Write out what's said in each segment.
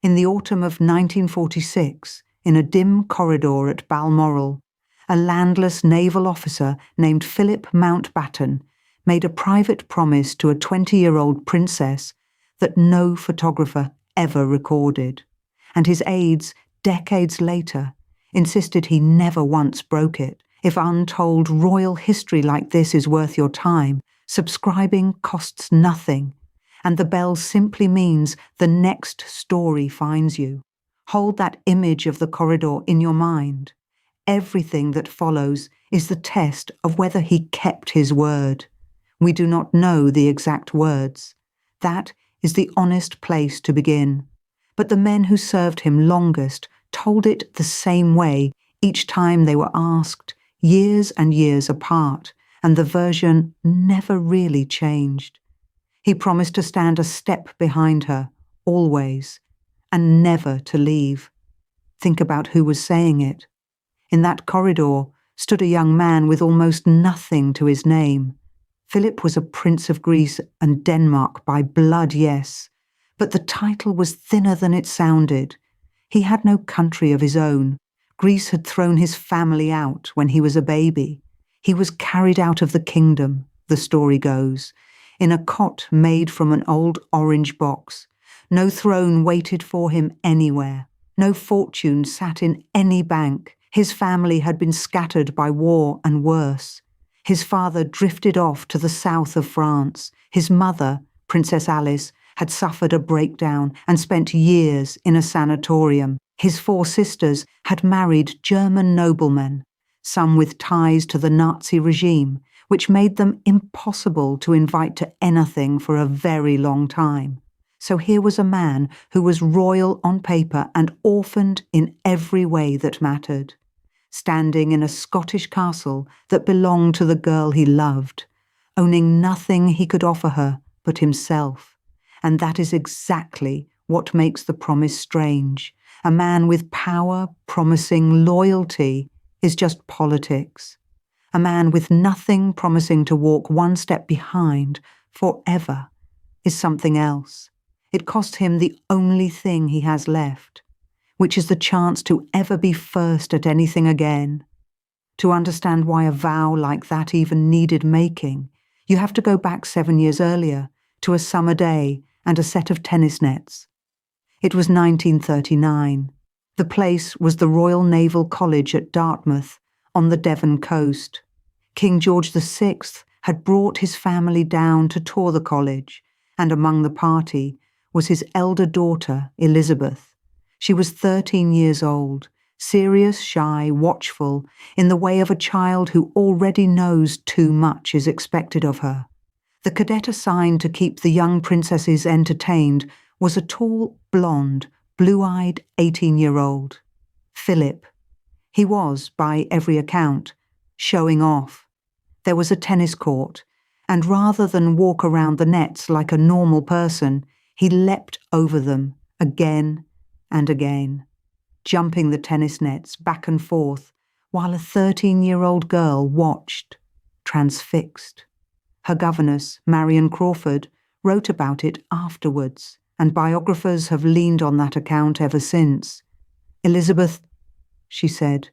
In the autumn of 1946, in a dim corridor at Balmoral, a landless naval officer named Philip Mountbatten made a private promise to a 20-year-old princess that no photographer ever recorded, and his aides, decades later, insisted he never once broke it. If untold royal history like this is worth your time, subscribing costs nothing, and the bell simply means the next story finds you. Hold that image of the corridor in your mind. Everything that follows is the test of whether he kept his word. We do not know the exact words. That is the honest place to begin. But the men who served him longest told it the same way each time they were asked, years and years apart, and the version never really changed. He promised to stand a step behind her, always, and never to leave. Think about who was saying it. In that corridor stood a young man with almost nothing to his name. Philip was a Prince of Greece and Denmark by blood, yes, but the title was thinner than it sounded. He had no country of his own. Greece had thrown his family out when he was a baby. He was carried out of the kingdom, the story goes, in a cot made from an old orange box. No throne waited for him anywhere. No fortune sat in any bank. His family had been scattered by war and worse. His father drifted off to the south of France. His mother, Princess Alice, had suffered a breakdown and spent years in a sanatorium. His 4 sisters had married German noblemen, some with ties to the Nazi regime, which made them impossible to invite to anything for a very long time. So here was a man who was royal on paper and orphaned in every way that mattered, standing in a Scottish castle that belonged to the girl he loved, owning nothing he could offer her but himself. And that is exactly what makes the promise strange. A man with power promising loyalty is just politics. A man with nothing promising to walk one step behind forever is something else. It cost him the only thing he has left, which is the chance to ever be first at anything again. To understand why a vow like that even needed making, you have to go back 7 years earlier to a summer day and a set of tennis nets. It was 1939. The place was the Royal Naval College at Dartmouth on the Devon coast. King George VI had brought his family down to tour the college, and among the party was his elder daughter, Elizabeth. She was 13 years old, serious, shy, watchful, in the way of a child who already knows too much is expected of her. The cadet assigned to keep the young princesses entertained was a tall, blonde, blue-eyed 18-year-old. Philip. He was, by every account, showing off. There was a tennis court, and rather than walk around the nets like a normal person, he leapt over them again and again, jumping the tennis nets back and forth, while a 13-year-old girl watched, transfixed. Her governess, Marion Crawford, wrote about it afterwards, and biographers have leaned on that account ever since. Elizabeth, she said,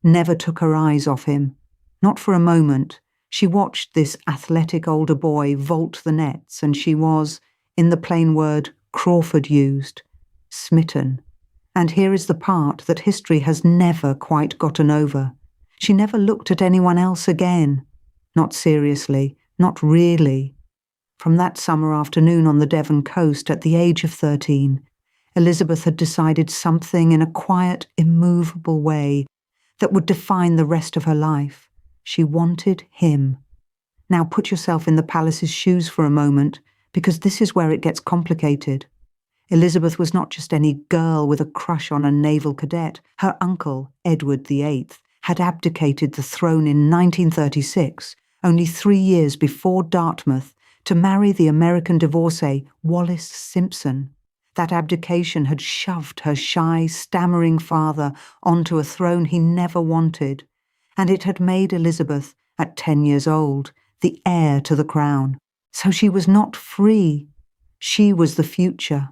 never took her eyes off him. Not for a moment. She watched this athletic older boy vault the nets, and she was, in the plain word Crawford used, smitten. And here is the part that history has never quite gotten over. She never looked at anyone else again. Not seriously, not really. From that summer afternoon on the Devon coast at the age of 13, Elizabeth had decided something in a quiet, immovable way that would define the rest of her life. She wanted him. Now put yourself in the palace's shoes for a moment, because this is where it gets complicated. Elizabeth was not just any girl with a crush on a naval cadet. Her uncle, Edward VIII, had abdicated the throne in 1936, only 3 years before Dartmouth, to marry the American divorcee Wallis Simpson. That abdication had shoved her shy, stammering father onto a throne he never wanted, and it had made Elizabeth, at 10 years old, the heir to the crown. So she was not free. She was the future.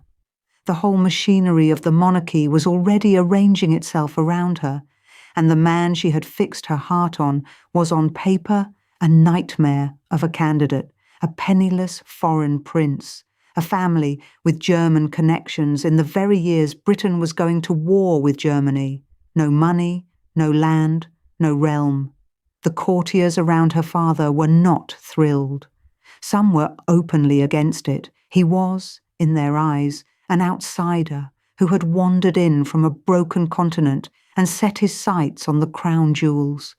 The whole machinery of the monarchy was already arranging itself around her, and the man she had fixed her heart on was on paper a nightmare of a candidate, a penniless foreign prince, a family with German connections in the very years Britain was going to war with Germany. No money, no land, no realm. The courtiers around her father were not thrilled. Some were openly against it. He was, in their eyes, an outsider who had wandered in from a broken continent and set his sights on the crown jewels.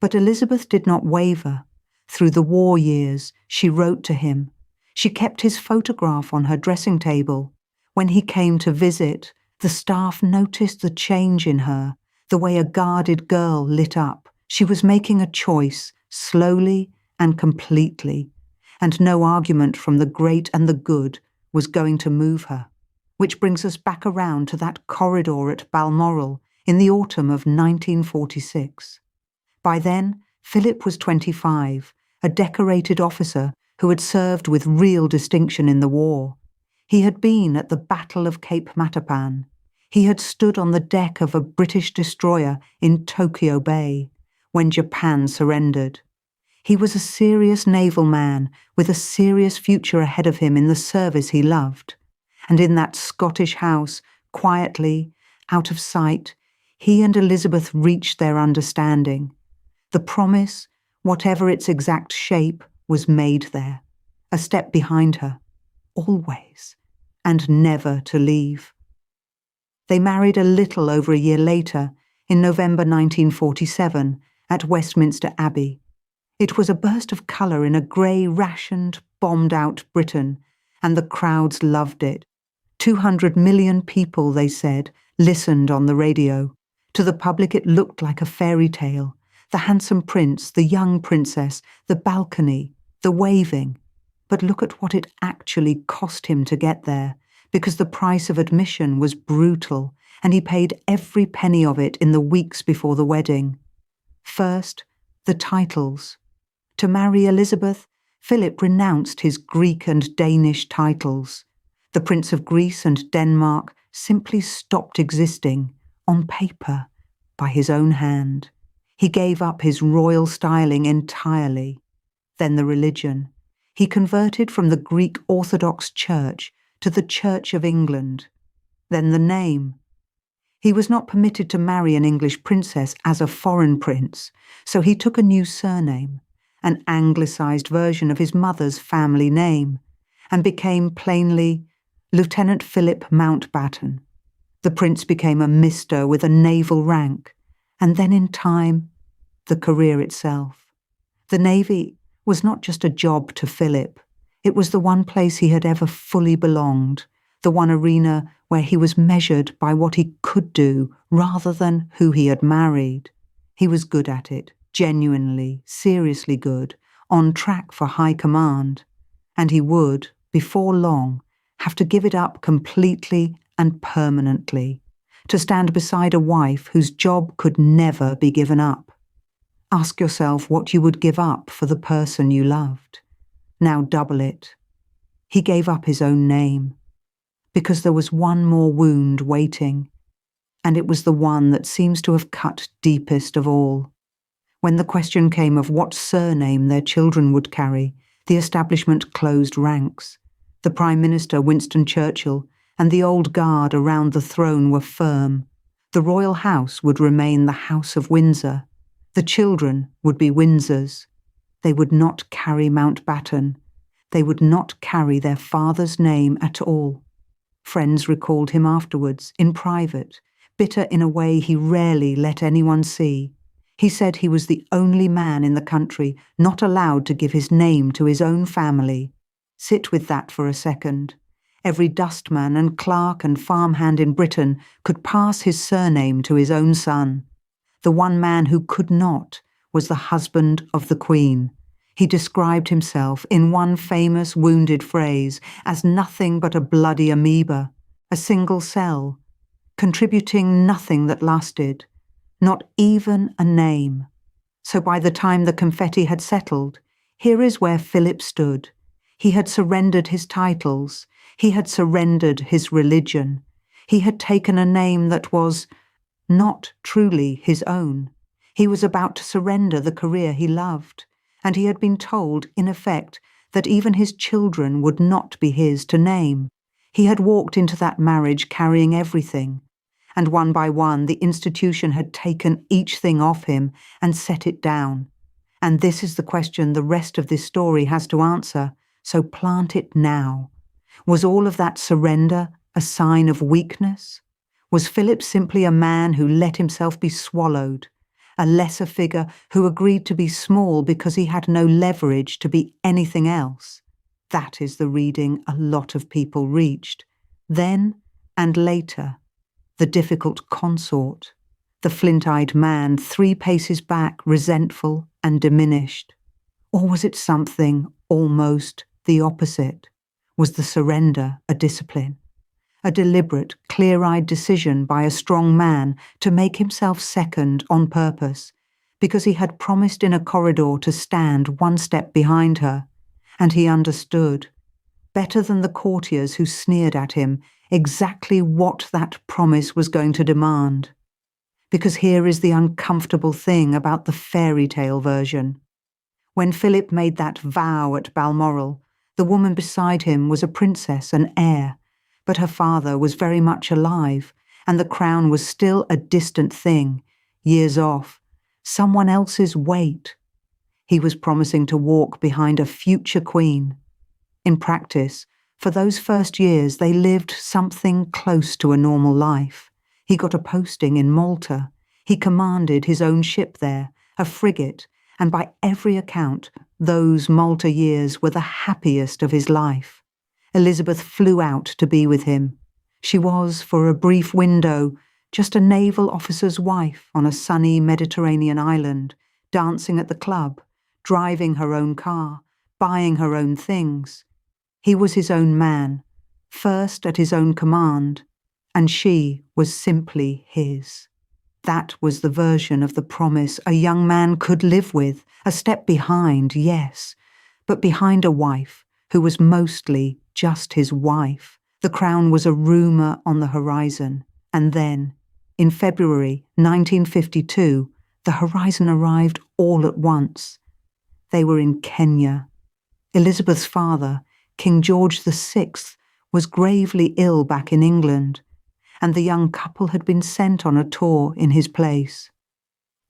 But Elizabeth did not waver. Through the war years, she wrote to him. She kept his photograph on her dressing table. When he came to visit, the staff noticed the change in her, the way a guarded girl lit up. She was making a choice, slowly and completely, and no argument from the great and the good was going to move her. Which brings us back around to that corridor at Balmoral in the autumn of 1946. By then, Philip was 25, a decorated officer who had served with real distinction in the war. He had been at the Battle of Cape Matapan. He had stood on the deck of a British destroyer in Tokyo Bay when Japan surrendered. He was a serious naval man with a serious future ahead of him in the service he loved. And in that Scottish house, quietly, out of sight, he and Elizabeth reached their understanding. The promise, whatever its exact shape, was made there, a step behind her, always, and never to leave. They married a little over a year later, in November 1947, at Westminster Abbey. It was a burst of colour in a grey, rationed, bombed-out Britain, and the crowds loved it. 200 million people, they said, listened on the radio. To the public it looked like a fairy tale. The handsome prince, the young princess, the balcony, the waving. But look at what it actually cost him to get there, because the price of admission was brutal, and he paid every penny of it in the weeks before the wedding. First, the titles. To marry Elizabeth, Philip renounced his Greek and Danish titles. The Prince of Greece and Denmark simply stopped existing, on paper, by his own hand. He gave up his royal styling entirely. Then the religion. He converted from the Greek Orthodox Church to the Church of England. Then the name. He was not permitted to marry an English princess as a foreign prince, so he took a new surname, an anglicised version of his mother's family name, and became plainly Lieutenant Philip Mountbatten. The prince became a Mr. with a naval rank, and then in time, the career itself. The Navy was not just a job to Philip. It was the one place he had ever fully belonged, the one arena where he was measured by what he could do rather than who he had married. He was good at it, genuinely, seriously good, on track for high command. And he would, before long, have to give it up completely and permanently, to stand beside a wife whose job could never be given up. Ask yourself what you would give up for the person you loved. Now double it. He gave up his own name, because there was one more wound waiting, and it was the one that seems to have cut deepest of all. When the question came of what surname their children would carry, the establishment closed ranks. The Prime Minister, Winston Churchill, and the old guard around the throne were firm. The royal house would remain the House of Windsor. The children would be Windsors. They would not carry Mountbatten. They would not carry their father's name at all. Friends recalled him afterwards, in private, bitter in a way he rarely let anyone see. He said he was the only man in the country not allowed to give his name to his own family. Sit with that for a second. Every dustman and clerk and farmhand in Britain could pass his surname to his own son. The one man who could not was the husband of the Queen. He described himself in one famous wounded phrase as nothing but a bloody amoeba, a single cell, contributing nothing that lasted, not even a name. So by the time the confetti had settled, here is where Philip stood. He had surrendered his titles. He had surrendered his religion. He had taken a name that was not truly his own. He was about to surrender the career he loved, and he had been told, in effect, that even his children would not be his to name. He had walked into that marriage carrying everything, and one by one the institution had taken each thing off him and set it down. And this is the question the rest of this story has to answer, so plant it now. Was all of that surrender a sign of weakness? Was Philip simply a man who let himself be swallowed, a lesser figure who agreed to be small because he had no leverage to be anything else? That is the reading a lot of people reached. Then and later, the difficult consort, the flint-eyed man 3 paces back, resentful and diminished. Or was it something almost the opposite? Was the surrender a discipline? A deliberate, clear-eyed decision by a strong man to make himself second on purpose, because he had promised in a corridor to stand 1 step behind her, and he understood, better than the courtiers who sneered at him, exactly what that promise was going to demand. Because here is the uncomfortable thing about the fairy tale version. When Philip made that vow at Balmoral, the woman beside him was a princess, an heir, but her father was very much alive, and the crown was still a distant thing, years off, someone else's weight. He was promising to walk behind a future queen. In practice, for those first years they lived something close to a normal life. He got a posting in Malta. He commanded his own ship there, a frigate, and by every account, those Malta years were the happiest of his life. Elizabeth flew out to be with him. She was, for a brief window, just a naval officer's wife on a sunny Mediterranean island, dancing at the club, driving her own car, buying her own things. He was his own man, first at his own command, and she was simply his. That was the version of the promise a young man could live with, a step behind, yes, but behind a wife who was mostly just his wife. The crown was a rumour on the horizon, and then, in February 1952, the horizon arrived all at once. They were in Kenya. Elizabeth's father, King George VI, was gravely ill back in England, and the young couple had been sent on a tour in his place.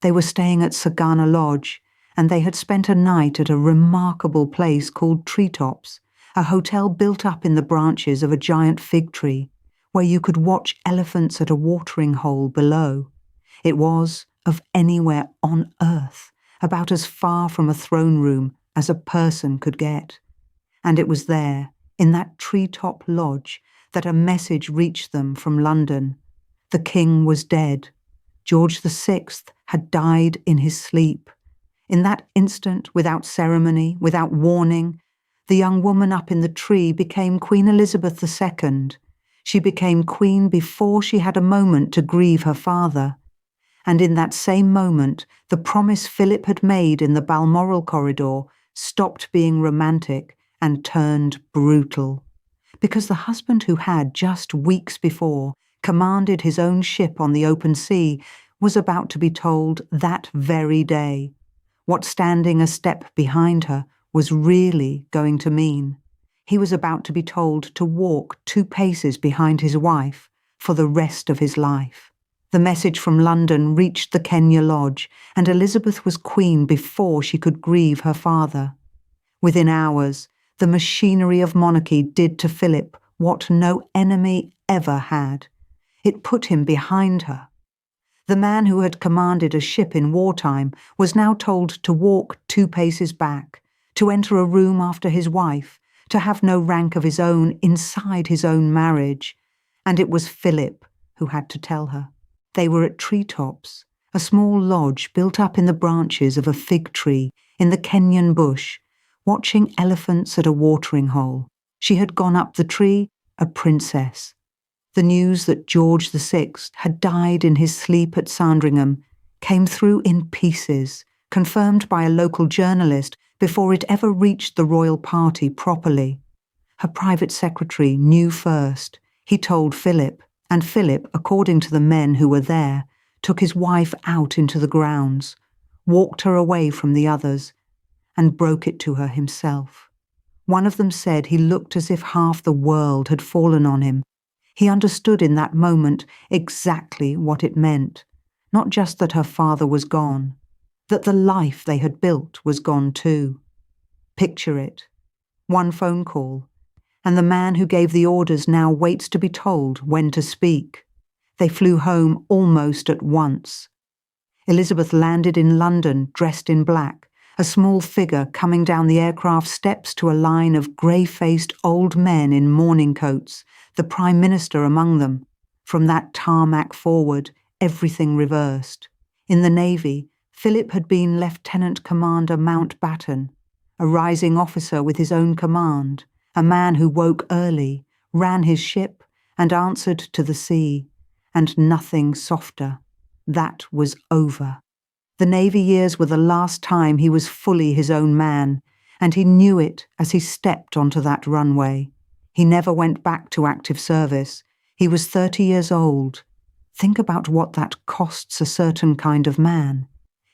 They were staying at Sagana Lodge, and they had spent a night at a remarkable place called Treetops, a hotel built up in the branches of a giant fig tree, where you could watch elephants at a watering hole below. It was, of anywhere on earth, about as far from a throne room as a person could get. And it was there, in that treetop lodge, that a message reached them from London. The king was dead. George VI had died in his sleep. In that instant, without ceremony, without warning, the young woman up in the tree became Queen Elizabeth II. She became queen before she had a moment to grieve her father. And in that same moment, the promise Philip had made in the Balmoral corridor stopped being romantic and turned brutal. Because the husband who had, just weeks before, commanded his own ship on the open sea was about to be told that very day what standing a step behind her was really going to mean. He was about to be told to walk 2 paces behind his wife for the rest of his life. The message from London reached the Kenya Lodge, and Elizabeth was queen before she could grieve her father. Within hours, the machinery of monarchy did to Philip what no enemy ever had. It put him behind her. The man who had commanded a ship in wartime was now told to walk 2 paces back, to enter a room after his wife, to have no rank of his own inside his own marriage. And it was Philip who had to tell her. They were at Treetops, a small lodge built up in the branches of a fig tree in the Kenyan bush, watching elephants at a watering hole. She had gone up the tree, a princess. The news that George VI had died in his sleep at Sandringham came through in pieces, confirmed by a local journalist before it ever reached the royal party properly. Her private secretary knew first. He told Philip, and Philip, according to the men who were there, took his wife out into the grounds, walked her away from the others, and broke it to her himself. One of them said he looked as if half the world had fallen on him. He understood in that moment exactly what it meant, not just that her father was gone, that the life they had built was gone too. Picture it. One phone call, and the man who gave the orders now waits to be told when to speak. They flew home almost at once. Elizabeth landed in London dressed in black, a small figure coming down the aircraft steps to a line of grey-faced old men in mourning coats, the Prime Minister among them. From that tarmac forward, everything reversed. In the Navy, Philip had been Lieutenant Commander Mountbatten, a rising officer with his own command, a man who woke early, ran his ship, and answered to the sea, and nothing softer. That was over. The Navy years were the last time he was fully his own man, and he knew it as he stepped onto that runway. He never went back to active service. He was 30 years old. Think about what that costs a certain kind of man.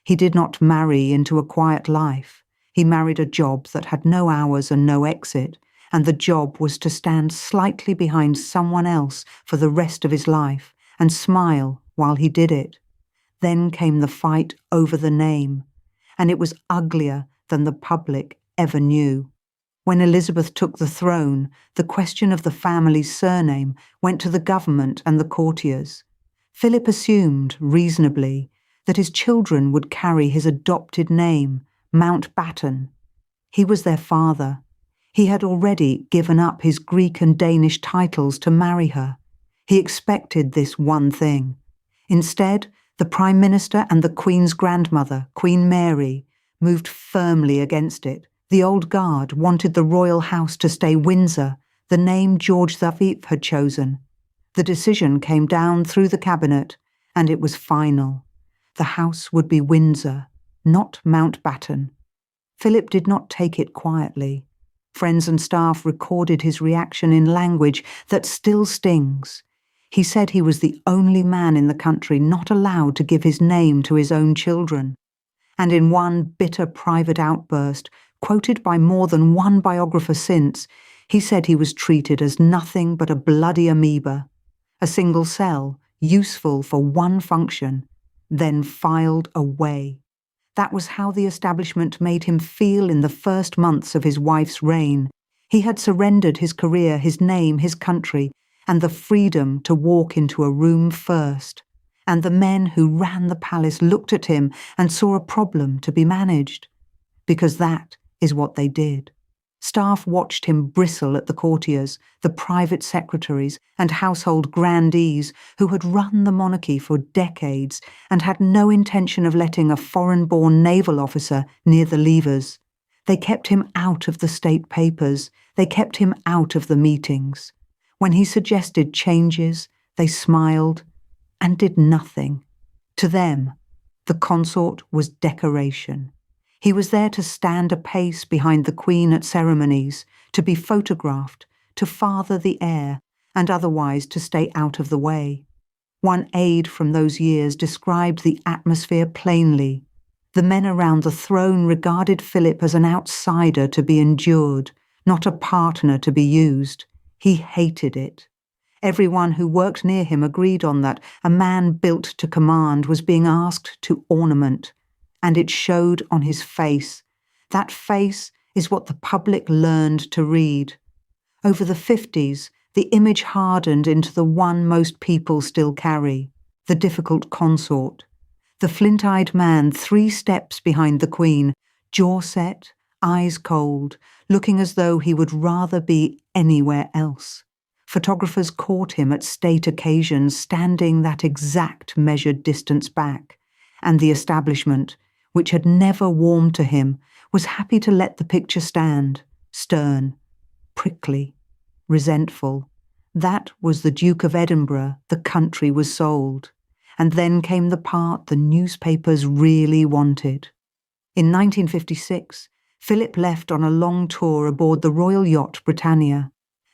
He did not marry into a quiet life. He married a job that had no hours and no exit, and the job was to stand slightly behind someone else for the rest of his life and smile while he did it. Then came the fight over the name, and it was uglier than the public ever knew. When Elizabeth took the throne, the question of the family's surname went to the government and the courtiers. Philip assumed, reasonably, that his children would carry his adopted name, Mountbatten. He was their father. He had already given up his Greek and Danish titles to marry her. He expected this one thing. Instead, the Prime Minister and the Queen's grandmother, Queen Mary, moved firmly against it. The old guard wanted the royal house to stay Windsor, the name George V had chosen. The decision came down through the cabinet, and it was final. The house would be Windsor, not Mountbatten. Philip did not take it quietly. Friends and staff recorded his reaction in language that still stings. He said he was the only man in the country not allowed to give his name to his own children. And in one bitter private outburst, quoted by more than one biographer since, he said he was treated as nothing but a bloody amoeba, a single cell, useful for one function, then filed away. That was how the establishment made him feel in the first months of his wife's reign. He had surrendered his career, his name, his country, and the freedom to walk into a room first. And the men who ran the palace looked at him and saw a problem to be managed. Because that is what they did. Staff watched him bristle at the courtiers, the private secretaries, and household grandees who had run the monarchy for decades and had no intention of letting a foreign-born naval officer near the levers. They kept him out of the state papers. They kept him out of the meetings. When he suggested changes, they smiled and did nothing. To them, the consort was decoration. He was there to stand a pace behind the Queen at ceremonies, to be photographed, to father the heir, and otherwise to stay out of the way. One aide from those years described the atmosphere plainly. The men around the throne regarded Philip as an outsider to be endured, not a partner to be used. He hated it. Everyone who worked near him agreed on that. A man built to command was being asked to ornament, and it showed on his face. That face is what the public learned to read. Over the 50s, the image hardened into the one most people still carry, the difficult consort. The flint-eyed man 3 steps behind the Queen, jaw set, eyes cold, looking as though he would rather be anywhere else. Photographers caught him at state occasions standing that exact measured distance back, and the establishment, which had never warmed to him, was happy to let the picture stand, stern, prickly, resentful. That was the Duke of Edinburgh. The country was sold. And then came the part the newspapers really wanted. In 1956, Philip left on a long tour aboard the royal yacht Britannia.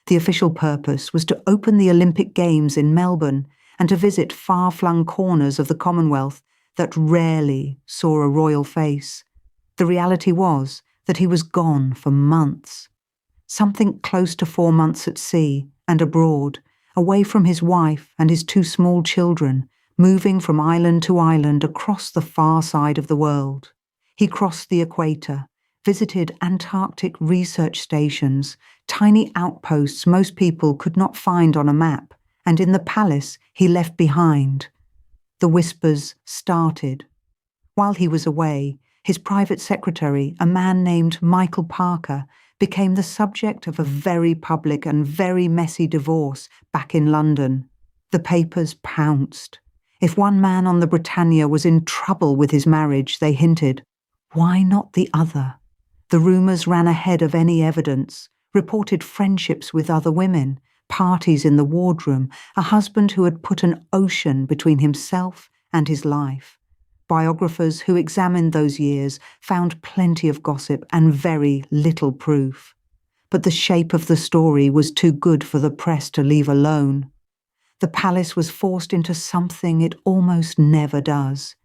The official purpose was to open the Olympic Games in Melbourne and to visit far-flung corners of the Commonwealth that rarely saw a royal face. The reality was that he was gone for months. Something close to 4 months at sea and abroad, away from his wife and his 2 small children, moving from island to island across the far side of the world. He crossed the equator, visited Antarctic research stations, tiny outposts most people could not find on a map, and in the palace he left behind. The whispers started. While he was away, his private secretary, a man named Michael Parker, became the subject of a very public and very messy divorce back in London. The papers pounced. If one man on the Britannia was in trouble with his marriage, they hinted, why not the other? The rumours ran ahead of any evidence, reported friendships with other women, parties in the wardroom, a husband who had put an ocean between himself and his life. Biographers who examined those years found plenty of gossip and very little proof. But the shape of the story was too good for the press to leave alone. The palace was forced into something it almost never does.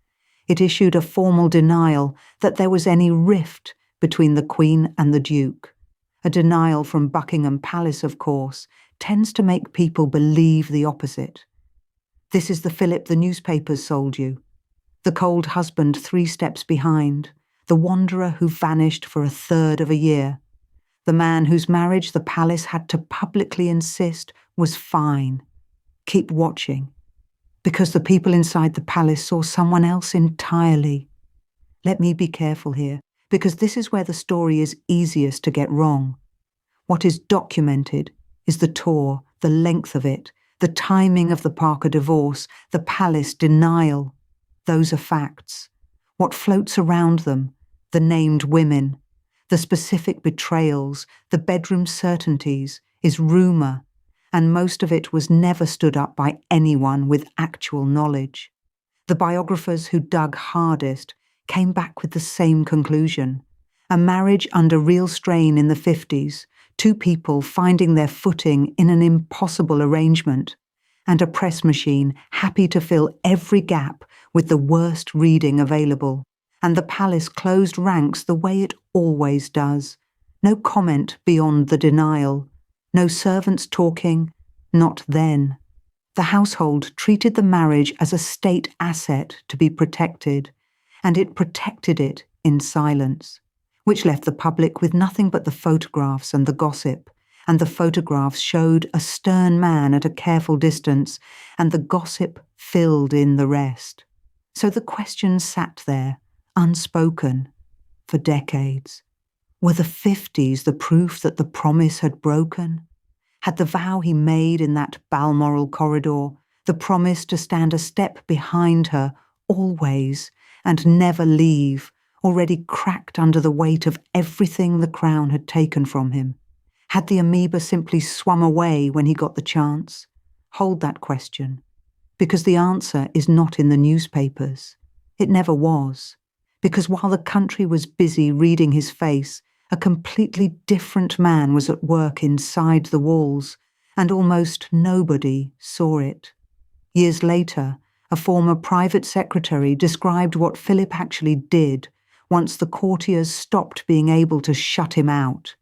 It issued a formal denial that there was any rift between the Queen and the Duke. A denial from Buckingham Palace, of course, tends to make people believe the opposite. This is the Philip the newspapers sold you. The cold husband 3 steps behind, the wanderer who vanished for 1/3 of a year, the man whose marriage the palace had to publicly insist was fine. Keep watching, because the people inside the palace saw someone else entirely. Let me be careful here, because this is where the story is easiest to get wrong. What is documented is the tour, the length of it, the timing of the Parker divorce, the palace denial. Those are facts. What floats around them, the named women, the specific betrayals, the bedroom certainties, is rumour, and most of it was never stood up by anyone with actual knowledge. The biographers who dug hardest came back with the same conclusion. A marriage under real strain in the 50s, 2 people finding their footing in an impossible arrangement, and a press machine happy to fill every gap with the worst reading available, and the palace closed ranks the way it always does. No comment beyond the denial. No servants talking, not then. The household treated the marriage as a state asset to be protected, and it protected it in silence, which left the public with nothing but the photographs and the gossip, and the photographs showed a stern man at a careful distance, and the gossip filled in the rest. So the question sat there, unspoken, for decades. Were the 50s the proof that the promise had broken? Had the vow he made in that Balmoral corridor, the promise to stand a step behind her always and never leave, already cracked under the weight of everything the crown had taken from him? Had the amoeba simply swum away when he got the chance? Hold that question, because the answer is not in the newspapers. It never was, because while the country was busy reading his face, a completely different man was at work inside the walls, and almost nobody saw it. Years later, a former private secretary described what Philip actually did once the courtiers stopped being able to shut him out.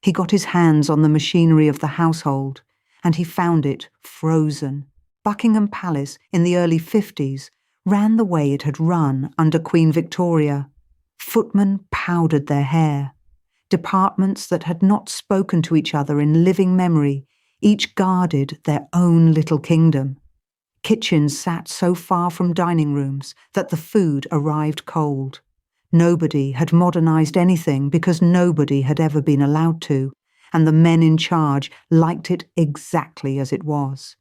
He got his hands on the machinery of the household, and he found it frozen. Buckingham Palace in the early 50s ran the way it had run under Queen Victoria. Footmen powdered their hair. Departments that had not spoken to each other in living memory, each guarded their own little kingdom. Kitchens sat so far from dining rooms that the food arrived cold. Nobody had modernised anything because nobody had ever been allowed to, and the men in charge liked it exactly as it was.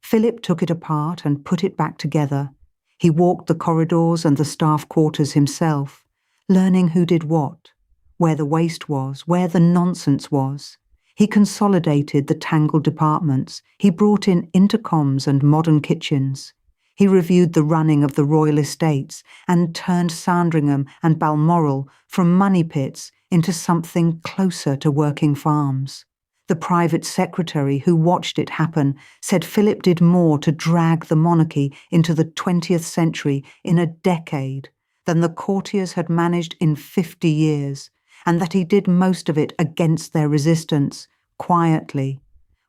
Philip took it apart and put it back together. He walked the corridors and the staff quarters himself, learning who did what, where the waste was, where the nonsense was. He consolidated the tangled departments. He brought in intercoms and modern kitchens. He reviewed the running of the royal estates and turned Sandringham and Balmoral from money pits into something closer to working farms. The private secretary who watched it happen said Philip did more to drag the monarchy into the 20th century in a decade than the courtiers had managed in 50 years, and that he did most of it against their resistance, quietly,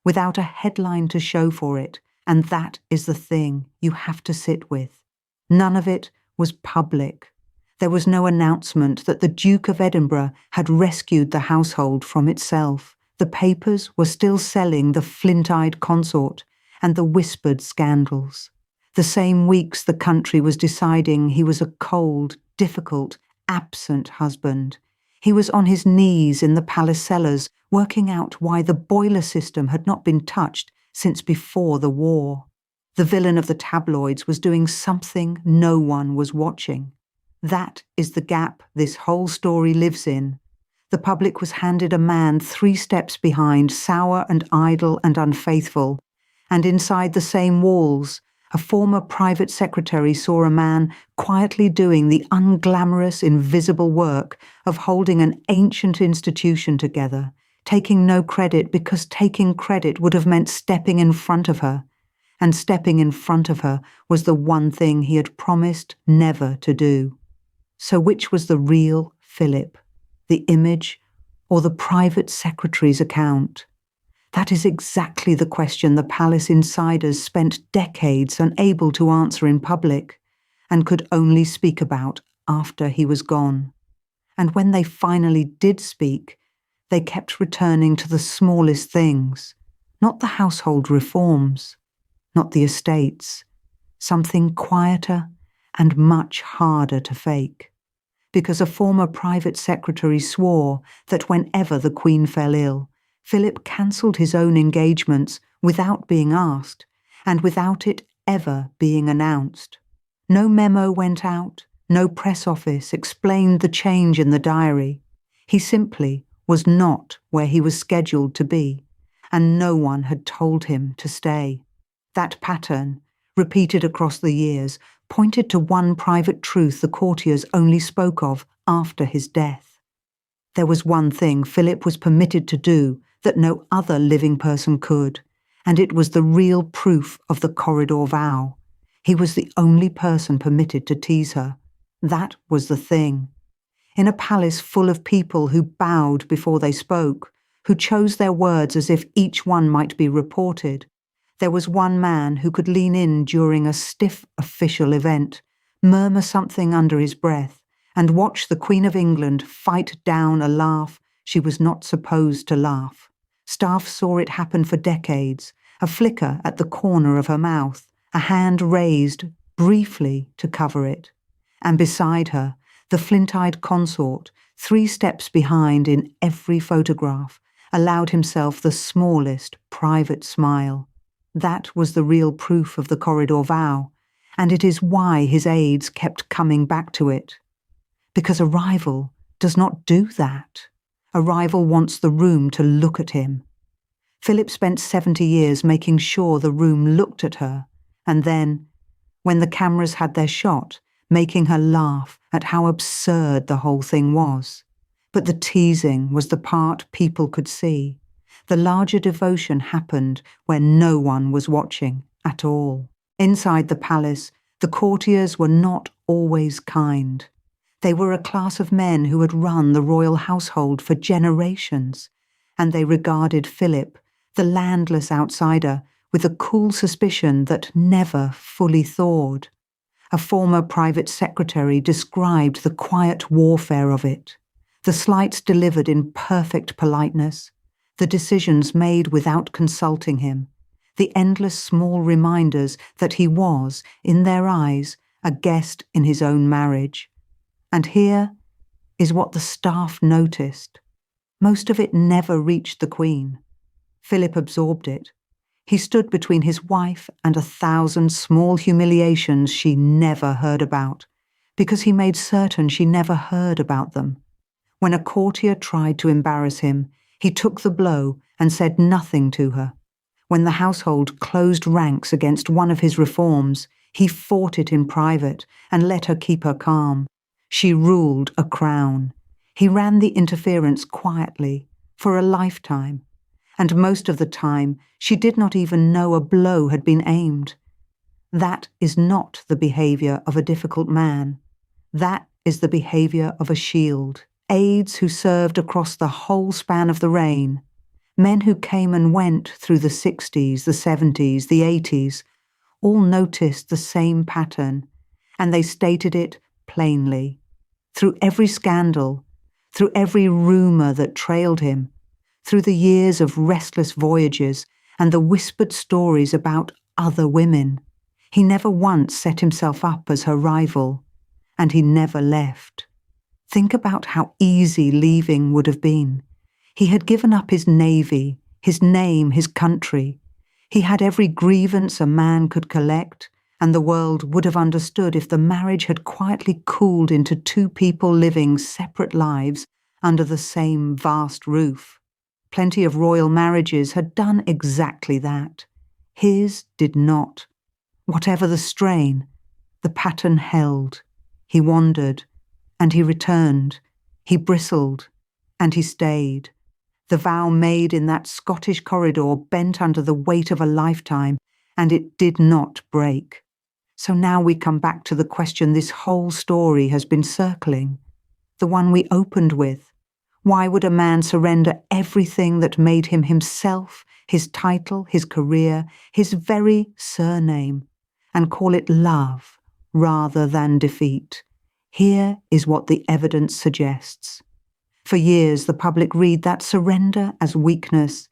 without a headline to show for it, and that is the thing you have to sit with. None of it was public. There was no announcement that the Duke of Edinburgh had rescued the household from itself. The papers were still selling the flint-eyed consort and the whispered scandals. The same weeks the country was deciding he was a cold, difficult, absent husband. He was on his knees in the palace cellars, working out why the boiler system had not been touched since before the war. The villain of the tabloids was doing something no one was watching. That is the gap this whole story lives in. The public was handed a man 3 steps behind, sour and idle and unfaithful, and inside the same walls, a former private secretary saw a man quietly doing the unglamorous, invisible work of holding an ancient institution together, taking no credit because taking credit would have meant stepping in front of her, and stepping in front of her was the one thing he had promised never to do. So which was the real Philip? The image, or the private secretary's account? That is exactly the question the palace insiders spent decades unable to answer in public, and could only speak about after he was gone. And when they finally did speak, they kept returning to the smallest things, not the household reforms, not the estates, something quieter and much harder to fake. Because a former private secretary swore that whenever the Queen fell ill, Philip cancelled his own engagements without being asked, and without it ever being announced. No memo went out, no press office explained the change in the diary. He simply was not where he was scheduled to be, and no one had told him to stay. That pattern, repeated across the years, pointed to one private truth the courtiers only spoke of after his death. There was one thing Philip was permitted to do that no other living person could, and it was the real proof of the corridor vow. He was the only person permitted to tease her. That was the thing. In a palace full of people who bowed before they spoke, who chose their words as if each one might be reported, there was one man who could lean in during a stiff official event, murmur something under his breath, and watch the Queen of England fight down a laugh she was not supposed to laugh. Staff saw it happen for decades, a flicker at the corner of her mouth, a hand raised briefly to cover it. And beside her, the flint-eyed consort, 3 steps behind in every photograph, allowed himself the smallest private smile. That was the real proof of the corridor vow, and it is why his aides kept coming back to it. Because a rival does not do that. A rival wants the room to look at him. Philip spent 70 years making sure the room looked at her, and then, when the cameras had their shot, making her laugh at how absurd the whole thing was. But the teasing was the part people could see. The larger devotion happened where no one was watching at all. Inside the palace, the courtiers were not always kind. They were a class of men who had run the royal household for generations, and they regarded Philip, the landless outsider, with a cool suspicion that never fully thawed. A former private secretary described the quiet warfare of it, the slights delivered in perfect politeness, the decisions made without consulting him, the endless small reminders that he was, in their eyes, a guest in his own marriage. And here is what the staff noticed. Most of it never reached the Queen. Philip absorbed it. He stood between his wife and 1,000 small humiliations she never heard about, because he made certain she never heard about them. When a courtier tried to embarrass him, he took the blow and said nothing to her. When the household closed ranks against one of his reforms, he fought it in private and let her keep her calm. She ruled a crown. He ran the interference quietly, for a lifetime. and most of the time she did not even know a blow had been aimed. That is not the behaviour of a difficult man. That is the behaviour of a shield. Aides who served across the whole span of the reign, men who came and went through the 60s, the 70s, the 80s, all noticed the same pattern, and they stated it plainly. Through every scandal, through every rumour that trailed him, through the years of restless voyages and the whispered stories about other women, he never once set himself up as her rival, and he never left. Think about how easy leaving would have been. He had given up his navy, his name, his country. He had every grievance a man could collect, and the world would have understood if the marriage had quietly cooled into two people living separate lives under the same vast roof. Plenty of royal marriages had done exactly that. His did not. Whatever the strain, the pattern held. He wandered, and he returned. He bristled, and he stayed. The vow made in that Scottish corridor bent under the weight of a lifetime, and it did not break. So now we come back to the question this whole story has been circling, the one we opened with. Why would a man surrender everything that made him himself, his title, his career, his very surname, and call it love rather than defeat? Here is what the evidence suggests. For years, the public read that surrender as weakness.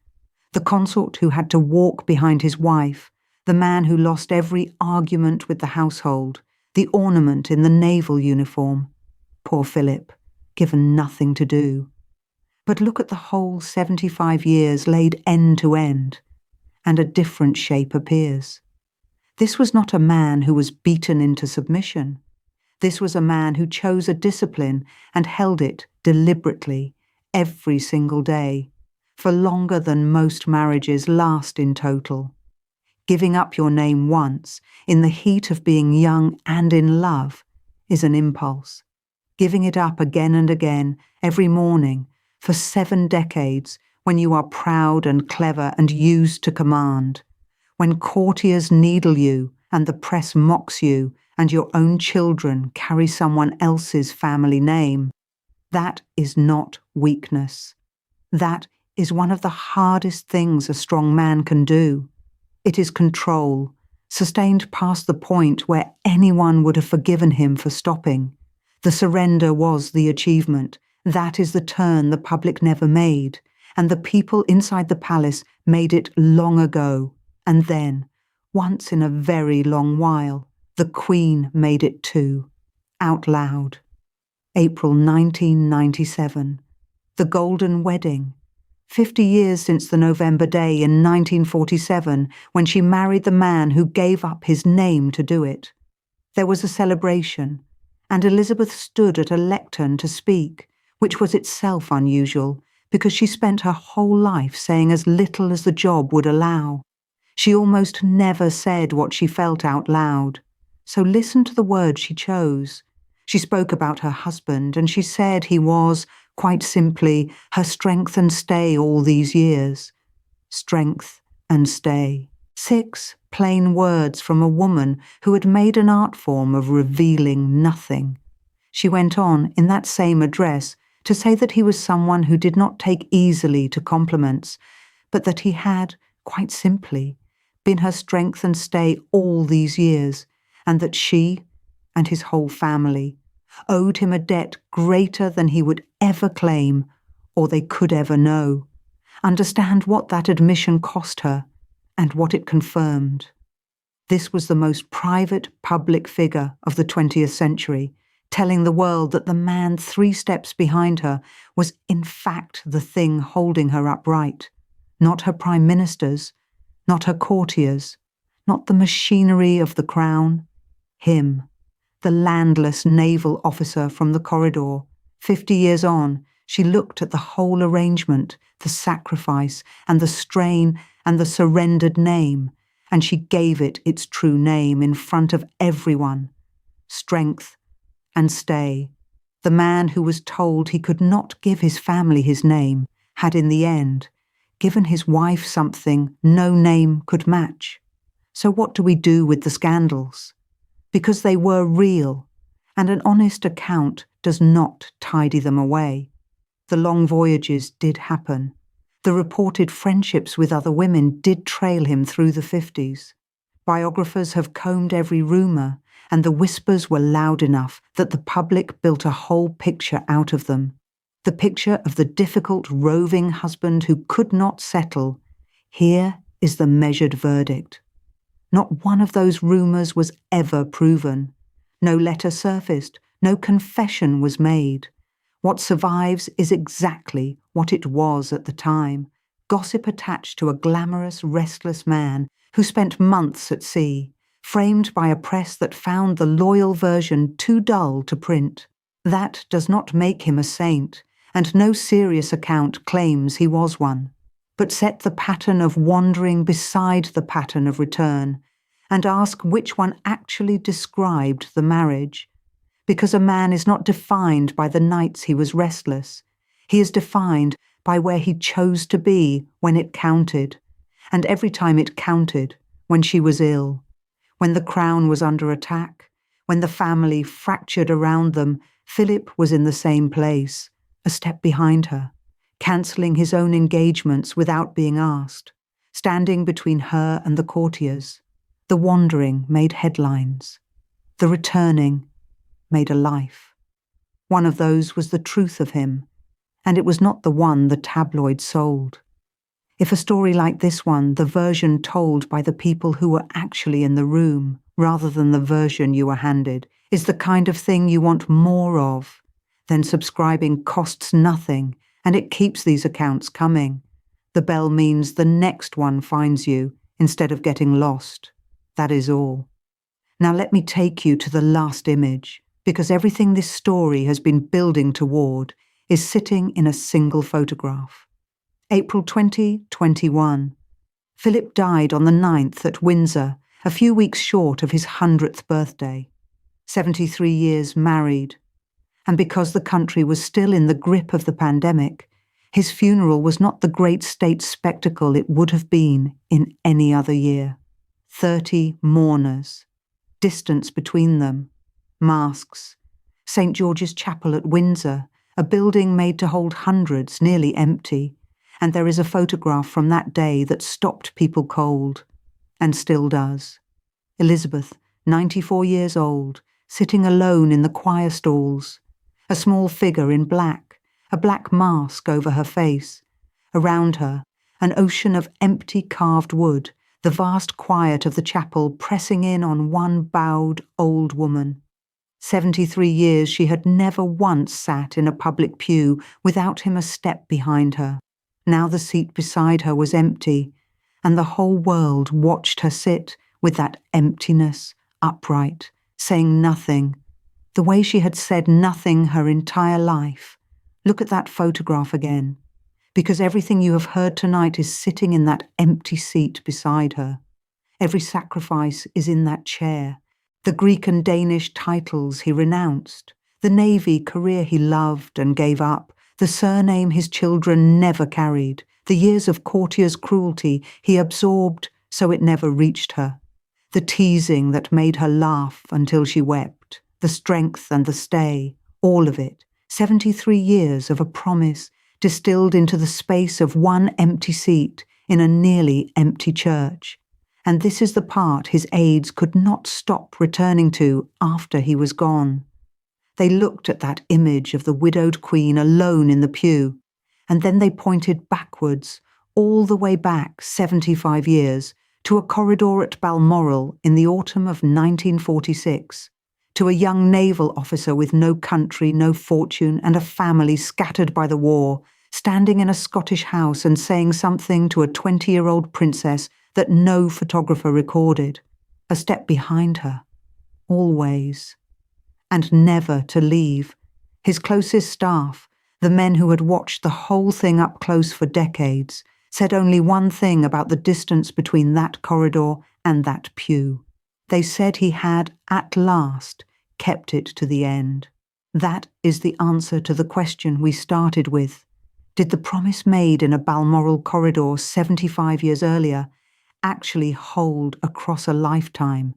The consort who had to walk behind his wife, the man who lost every argument with the household, the ornament in the naval uniform. Poor Philip, given nothing to do. But look at the whole 75 years laid end to end, and a different shape appears. This was not a man who was beaten into submission. This was a man who chose a discipline and held it deliberately every single day, for longer than most marriages last in total. Giving up your name once, in the heat of being young and in love, is an impulse. Giving it up again and again, every morning, for 7 decades, when you are proud and clever and used to command, when courtiers needle you and the press mocks you, and your own children carry someone else's family name. That is not weakness. That is one of the hardest things a strong man can do. It is control, sustained past the point where anyone would have forgiven him for stopping. The surrender was the achievement. That is the turn the public never made, and the people inside the palace made it long ago. And then, once in a very long while, the Queen made it too, out loud. April 1997. The Golden Wedding. 50 years since the November day in 1947, when she married the man who gave up his name to do it. There was a celebration, and Elizabeth stood at a lectern to speak, which was itself unusual, because she spent her whole life saying as little as the job would allow. She almost never said what she felt out loud. So listen to the words she chose. She spoke about her husband, and she said he was, quite simply, her strength and stay all these years. Strength and stay. 6 plain words from a woman who had made an art form of revealing nothing. She went on, in that same address, to say that he was someone who did not take easily to compliments, but that he had, quite simply, been her strength and stay all these years, and that she, and his whole family, owed him a debt greater than he would ever claim, or they could ever know. Understand what that admission cost her, and what it confirmed. This was the most private public figure of the 20th century, telling the world that the man 3 steps behind her was in fact the thing holding her upright, not her prime ministers, not her courtiers, not the machinery of the crown. Him, the landless naval officer from the corridor. 50 years on, she looked at the whole arrangement, the sacrifice and the strain and the surrendered name, and she gave it its true name in front of everyone. Strength and stay. The man who was told he could not give his family his name had in the end given his wife something no name could match. So what do we do with the scandals? Because they were real, and an honest account does not tidy them away. The long voyages did happen. The reported friendships with other women did trail him through the 50s. Biographers have combed every rumour, and the whispers were loud enough that the public built a whole picture out of them. The picture of the difficult, roving husband who could not settle. Here is the measured verdict. Not one of those rumours was ever proven. No letter surfaced, no confession was made. What survives is exactly what it was at the time. Gossip attached to a glamorous, restless man who spent months at sea, framed by a press that found the loyal version too dull to print. That does not make him a saint, and no serious account claims he was one. But set the pattern of wandering beside the pattern of return, and ask which one actually described the marriage. Because a man is not defined by the nights he was restless. He is defined by where he chose to be when it counted, and every time it counted, when she was ill, when the crown was under attack, when the family fractured around them. Philip was in the same place, a step behind her, cancelling his own engagements without being asked, standing between her and the courtiers. The wandering made headlines. The returning made a life. One of those was the truth of him, and it was not the one the tabloid sold. If a story like this one, the version told by the people who were actually in the room, rather than the version you were handed, is the kind of thing you want more of, then subscribing costs nothing, and it keeps these accounts coming. The bell means the next one finds you, instead of getting lost. That is all. Now let me take you to the last image, because everything this story has been building toward is sitting in a single photograph. April 2021. Philip died on the 9th at Windsor, a few weeks short of his 100th birthday. 73 years married. And because the country was still in the grip of the pandemic, his funeral was not the great state spectacle it would have been in any other year. 30 mourners. Distance between them. Masks. St. George's Chapel at Windsor, a building made to hold hundreds, nearly empty, and there is a photograph from that day that stopped people cold, and still does. Elizabeth, 94 years old, sitting alone in the choir stalls, a small figure in black, a black mask over her face. Around her, an ocean of empty carved wood, the vast quiet of the chapel pressing in on one bowed old woman. 73 years she had never once sat in a public pew without him a step behind her. Now the seat beside her was empty, and the whole world watched her sit with that emptiness, upright, saying nothing, the way she had said nothing her entire life. Look at that photograph again, because everything you have heard tonight is sitting in that empty seat beside her. Every sacrifice is in that chair. The Greek and Danish titles he renounced, the Navy career he loved and gave up, the surname his children never carried, the years of courtiers' cruelty he absorbed so it never reached her, the teasing that made her laugh until she wept, the strength and the stay, all of it, 73 years of a promise distilled into the space of one empty seat in a nearly empty church. And this is the part his aides could not stop returning to after he was gone. They looked at that image of the widowed queen alone in the pew, and then they pointed backwards, all the way back 75 years, to a corridor at Balmoral in the autumn of 1946, to a young naval officer with no country, no fortune, and a family scattered by the war, standing in a Scottish house and saying something to a 20-year-old princess that no photographer recorded, a step behind her, always, and never to leave. His closest staff, the men who had watched the whole thing up close for decades, said only one thing about the distance between that corridor and that pew. They said he had, at last, kept it to the end. That is the answer to the question we started with. Did the promise made in a Balmoral corridor 75 years earlier actually hold across a lifetime,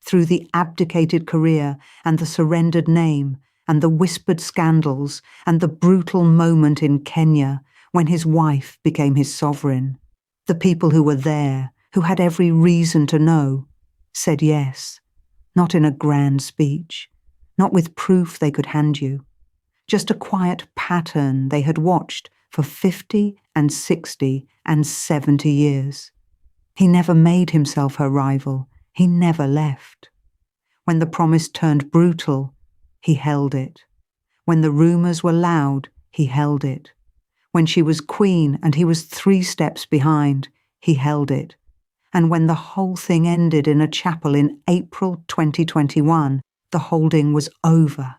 through the abdicated career and the surrendered name and the whispered scandals and the brutal moment in Kenya when his wife became his sovereign? The people who were there, who had every reason to know, said yes, not in a grand speech, not with proof they could hand you, just a quiet pattern they had watched for 50 and 60 and 70 years. He never made himself her rival. He never left. When the promise turned brutal, he held it. When the rumours were loud, he held it. When she was queen and he was 3 steps behind, he held it. And when the whole thing ended in a chapel in April 2021, the holding was over,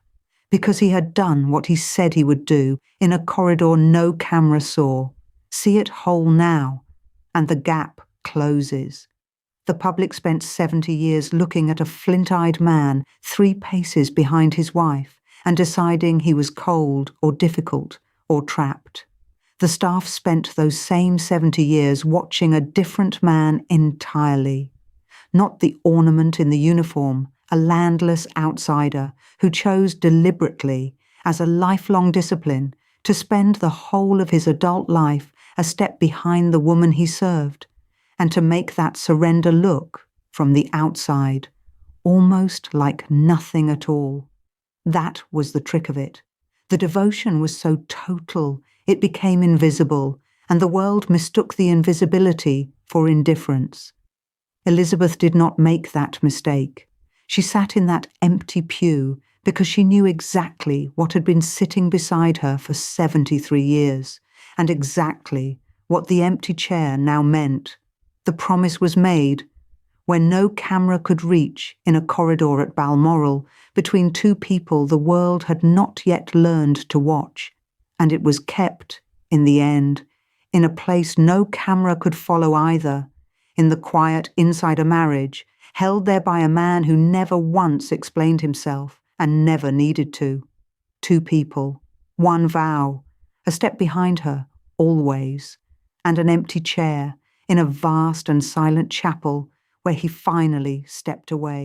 because he had done what he said he would do in a corridor no camera saw. See it whole now, and the gap closes. The public spent 70 years looking at a flint-eyed man 3 paces behind his wife and deciding he was cold or difficult or trapped. The staff spent those same 70 years watching a different man entirely. Not the ornament in the uniform, a landless outsider who chose deliberately, as a lifelong discipline, to spend the whole of his adult life a step behind the woman he served, and to make that surrender look, from the outside, almost like nothing at all. That was the trick of it. The devotion was so total, it became invisible, and the world mistook the invisibility for indifference. Elizabeth did not make that mistake. She sat in that empty pew because she knew exactly what had been sitting beside her for 73 years, and exactly what the empty chair now meant. The promise was made where no camera could reach, in a corridor at Balmoral, between 2 people the world had not yet learned to watch, and it was kept, in the end, in a place no camera could follow either, in the quiet inside a marriage, held there by a man who never once explained himself and never needed to. 2 people, 1 vow, a step behind her, always, and an empty chair in a vast and silent chapel where he finally stepped away.